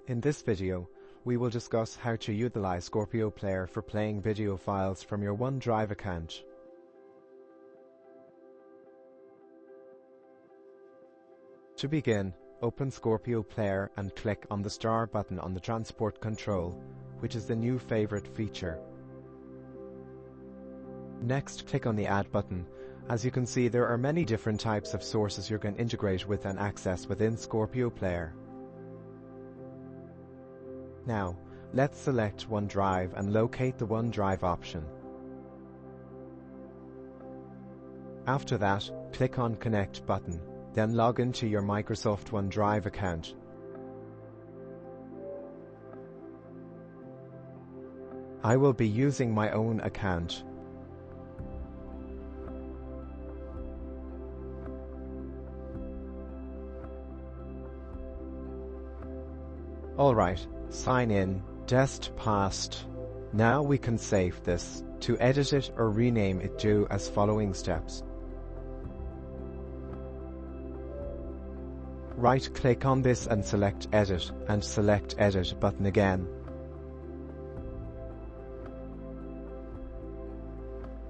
In this video, we will discuss how to utilize Scorpio Player for playing video files from your OneDrive account. To begin, open Scorpio Player and click on the star button on the transport control, which is the new favorite feature. Next, click on the Add button. As you can see, there are many different types of sources you can integrate with and access within Scorpio Player. Now, let's select OneDrive and locate the OneDrive option. After that, click on Connect button, then log into your Microsoft OneDrive account. I will be using my own account. Alright, sign in, test passed. Now we can save this. To edit it or rename it, do as following steps. Right-click on this and select Edit, and select Edit button again.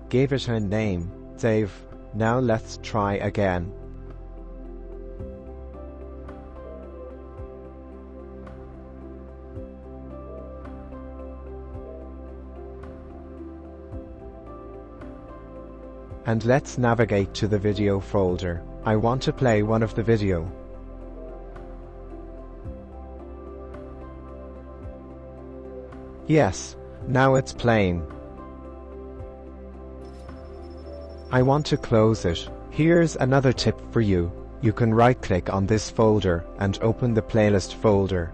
Give it a name, save. Now let's try again. And let's navigate to the video folder. I want to play one of the video. Yes, now it's playing. I want to close it. Here's another tip for you. You can right-click on this folder and open the playlist folder.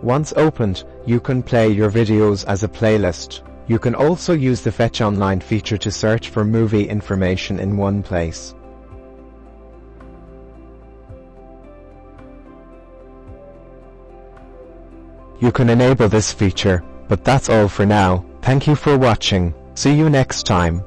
Once opened, you can play your videos as a playlist. You can also use the Fetch Online feature to search for movie information in one place. You can enable this feature, but that's all for now. Thank you for watching. See you next time.